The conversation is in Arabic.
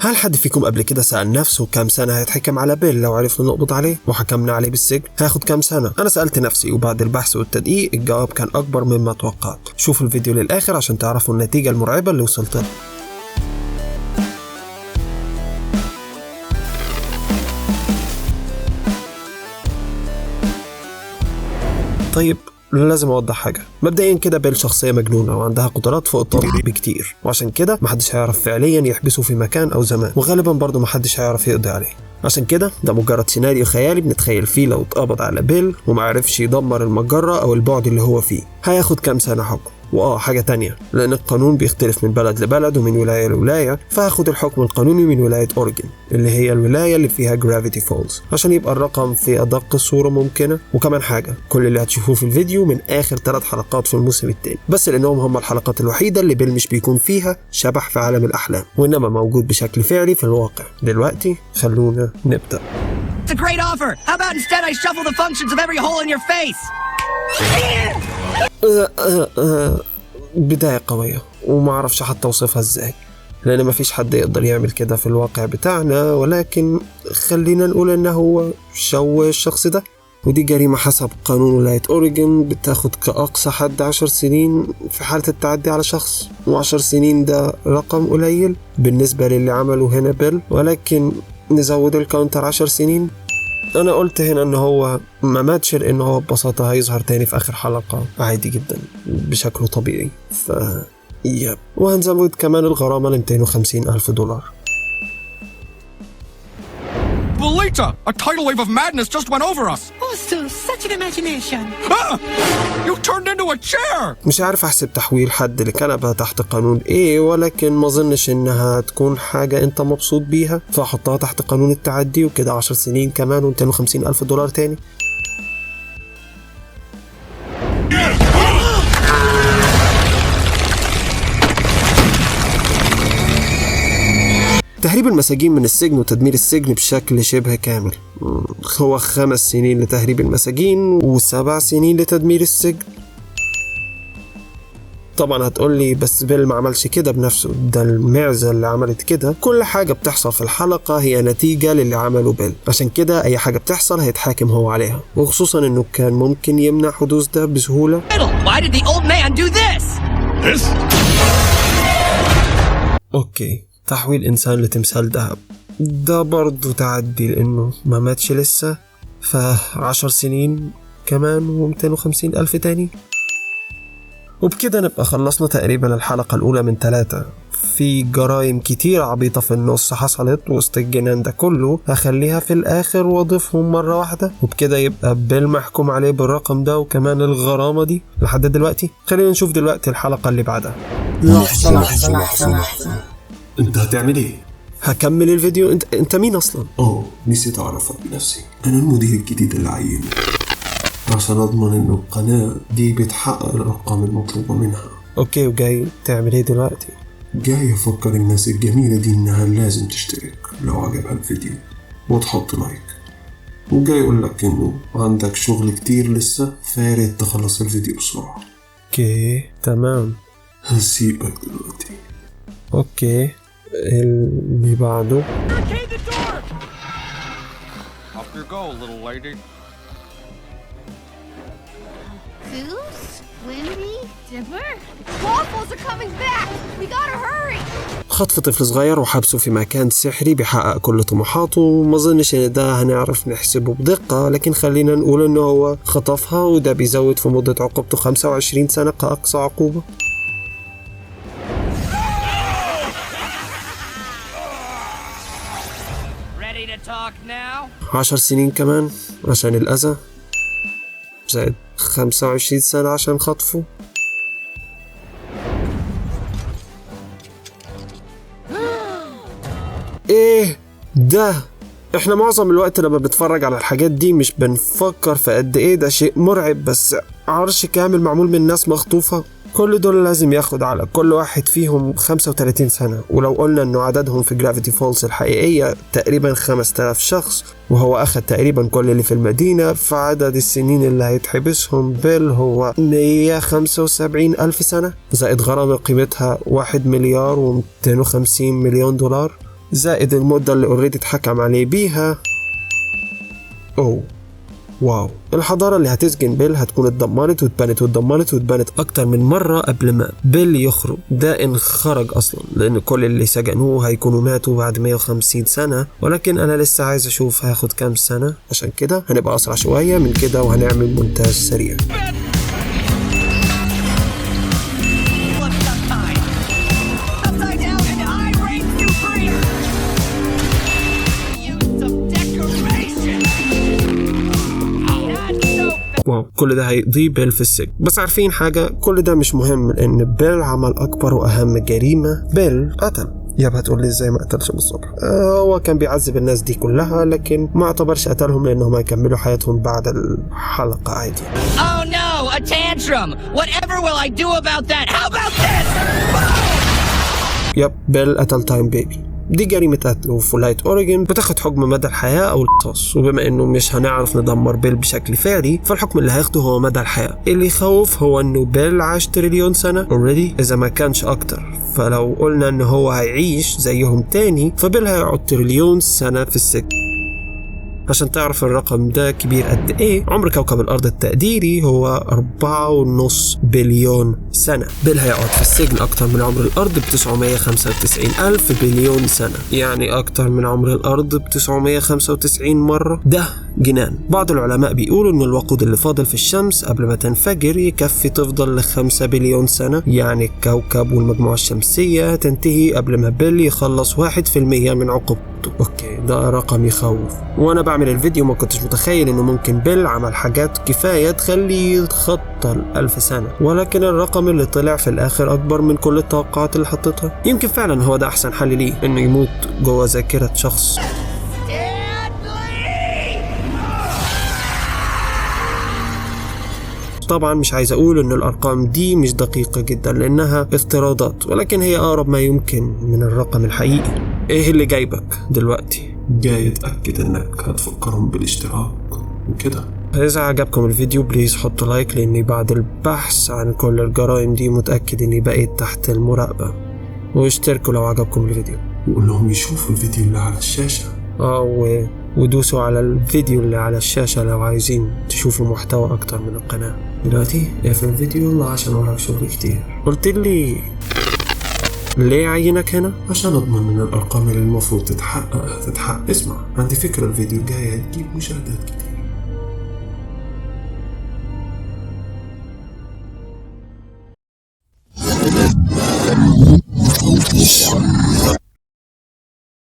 هل حد فيكم قبل كده سأل نفسه كام سنة هيتحكم على بيل لو عرفنا نقبض عليه وحكمنا عليه بالسجن؟ هاخد كام سنة؟ أنا سألت نفسي، وبعد البحث والتدقيق الجواب كان أكبر مما توقعت. شوفوا الفيديو للآخر عشان تعرفوا النتيجة المرعبة اللي وصلت لها. طيب لازم اوضح حاجه. مبدئيا كده بيل شخصيه مجنونه وعندها قدرات فوق الطبيعي بكتير، وعشان كده محدش هيعرف فعليا يحبسه في مكان او زمان، وغالبا برضه محدش هيعرف يقضي عليه. عشان كده ده مجرد سيناريو خيالي بنتخيل فيه لو اتقبض على بيل ومعرفش يدمر المجره او البعد اللي هو فيه. هياخد كام سنه حكم. حاجة تانية، لأن القانون بيختلف من بلد لبلد ومن ولاية لولاية، فهاخد الحكم القانوني من ولاية أوريجن اللي هي الولاية اللي فيها جرافيتي فولز عشان يبقى الرقم في أدق صورة ممكنة. وكمان حاجة، كل اللي هتشوفوه في الفيديو من آخر 3 حلقات في الموسم الثاني، بس لأنهم هم الحلقات الوحيدة اللي بيل مش بيكون فيها شبح في عالم الأحلام، وإنما موجود بشكل فعلي في الواقع. دلوقتي خلونا نبدأ. It's a great offer. How about instead I shuffle the functions of every hole in your face? بداية قوية وما أعرفش حتى أوصفها إزاي، لأن ما فيش حد يقدر يعمل كده في الواقع بتاعنا، ولكن خلينا نقول إنه هو شوه الشخص ده، ودي جريمة حسب قانون ولاية أوريجن بتاخد كأقصى حد 10 سنين في حالة التعدي على شخص، و10 سنين ده رقم قليل بالنسبة للي عمله هنا بيل، ولكن نزود الكاونتر 10 سنين. أنا قلت هنا إن هو ما ماتش، لأنه هو ببساطة هيظهر تاني في آخر حلقة عادي جدا بشكله طبيعي. وهنزود كمان الغرامة ل $250,000. Lolita, a tidal wave of madness just went over us. Oh, so such an imagination. You turned into a chair. مش عارف أحسب تحويل حد لكنبة تحت قانون إيه، ولكن ما ظنش إنها تكون حاجة أنت مبسوط بيها، فأحطها تحت قانون التعدي وكده 10 سنين كمان $250,000 تاني. تهريب المساجين من السجن وتدمير السجن بشكل شبه كامل. هو 5 سنين لتهريب المساجين و7 سنين لتدمير السجن. طبعا هتقولي بس بيل ما عملش كده بنفسه، ده المعزة اللي عملت كده. كل حاجة بتحصل في الحلقة هي نتيجة للي عمله بيل، عشان كده أي حاجة بتحصل هيتحاكم هو عليها، وخصوصا إنه كان ممكن يمنع حدوث ده بسهولة. Why did the old man do this? أوكي، تحويل إنسان لتمثال ذهب ده برضو تعدي، لأنه ما ماتش لسه، ف10 سنين كمان و250,000 تاني. وبكده نبقى خلصنا تقريبا الحلقة الأولى من 3. في جرائم كتير عبيطة في النص حصلت وسط الجنان ده كله، هخليها في الآخر واضيفهم مرة واحدة، وبكده يبقى بيل محكوم عليه بالرقم ده وكمان الغرامة دي لحد دلوقتي. خلينا نشوف دلوقتي الحلقة اللي بعدها. لحظة. انت هتعمل ايه؟ هكمل الفيديو. انت مين اصلا؟ نسيت اعرفك بنفسي. انا المدير الجديد اللي عينه عشان اضمن ان القناة دي بتحقق الارقام المطلوبة منها. اوكي، وجاي تعمل ايه دلوقتي؟ جاي افكر الناس الجميلة دي انها لازم تشترك لو عجبها الفيديو وتحط لايك، وجاي اقول لك انه عندك شغل كتير لسه، فياريت تخلص الفيديو بسرعة. اوكي تمام، هسيبك دلوقتي. اوكي، اللي بعده. Off you go, little lady. Goose? Windy? Dipper? Waffles are coming back! We gotta hurry! خطف طفل صغير وحبسه في مكان سحري بيحقق كل طموحاته. ما ظنش ان ده هنعرف نحسبه بدقة، لكن خلينا نقول انه هو خطفها، وده بيزود في مدة عقوبته 25 سنة كأقصى عقوبة. Ready to talk now? 10 سنين كمان عشان الأذى، زائد 25 سنة عشان خطفه. ايه ده؟ احنا معظم الوقت لما بنتفرج على الحاجات دي مش بنفكر في قد ايه ده شيء مرعب، بس عرش كامل معمول من ناس مخطوفة، كل دول لازم ياخد على كل واحد فيهم 35 سنة. ولو قلنا انه عددهم في جرافيتي فولز الحقيقية تقريبا 5000 شخص، وهو اخد تقريبا كل اللي في المدينة، فعدد السنين اللي هيتحبسهم بيل هو 175,000 سنة، زائد غرامة قيمتها $1,250,000,000. زائد المدة اللي اوريدي اتحكم عليه بيها. اوه واو، الحضارة اللي هتسجن بيل هتكون اتدمرت واتبنت أكتر من مرة قبل ما بيل يخرج. ده إن خرج أصلا، لأن كل اللي سجنوه هيكونوا ماتوا بعد 150 سنة، ولكن أنا لسه عايز أشوف هياخد كام سنة. عشان كده هنبقى أسرع شوية من كده وهنعمل مونتاج سريع. واو، كل ده هيقضي بيل في السجن. بس عارفين حاجة، كل ده مش مهم، لأن بيل عمل أكبر وأهم جريمة. بيل قتل. يابا هتقول لي ازاي ما قتلش بالظبط؟ هو كان بيعذب الناس دي كلها، لكن ما اعتبرش قتلهم لأنهم هيكملوا حياتهم بعد الحلقة عادي. Oh no, a tantrum! Whatever will I do about that? How about this? يب، بيل قتل تايم بيبي. دي جريمة قتل، وفي ولاية أوريجون بتاخد حكم مدى الحياة أو القصاص، وبما إنه مش هنعرف ندمر بيل بشكل فعلي فالحكم اللي هياخده هو مدى الحياة. اللي يخوف هو إنه بيل عاش تريليون سنة already إذا ما كانش أكتر، فلو قلنا إنه هو هيعيش زيهم تاني فبيل هيقعد تريليون سنة في السجن. عشان تعرف الرقم ده كبير قد ايه، عمر كوكب الارض التقديري هو 4.5 بليون سنة. بيل هيقعد في السجن اكتر من عمر الارض ب 995,000 بليون سنة، يعني اكتر من عمر الارض ب 995 مرة. ده جنان. بعض العلماء بيقولوا ان الوقود اللي فاضل في الشمس قبل ما تنفجر يكفي تفضل ل5 بليون سنة، يعني الكوكب والمجموعة الشمسية تنتهي قبل ما بيل يخلص 1% من عقوبته. اوكي، ده رقم يخوف. وانا بعمل الفيديو ما كنتش متخيل انه ممكن بيل عمل حاجات كفاية تخليه يتخطى 1000 سنة، ولكن الرقم اللي طلع في الاخر اكبر من كل التوقعات اللي حطيتها. يمكن فعلا هو ده احسن حل ليه، انه يموت جوه ذاكرة شخص. طبعا مش عايز اقول ان الارقام دي مش دقيقة جدا لانها افتراضات، ولكن هي اقرب ما يمكن من الرقم الحقيقي. ايه اللي جايبك دلوقتي؟ جاي اتأكد انك هتفكرهم بالاشتراك وكده. إذا عجبكم الفيديو بليز حطوا لايك، لاني بعد البحث عن كل الجرائم دي متأكد اني بقيت تحت المراقبة. واشتركوا لو عجبكم الفيديو، وقول لهم يشوفوا الفيديو اللي على الشاشة. ودوسوا على الفيديو اللي على الشاشة لو عايزين تشوفوا محتوى اكتر من القناة. دلوقتي اقفل الفيديو يلا عشان وراك شغل كتير. قلت لي ليه عينك هنا؟ عشان اضمن ان الارقام اللي المفروض تتحقق هتتحقق. اسمع، عندي فكرة الفيديو الجاي هتجيب مشاهدات كتير.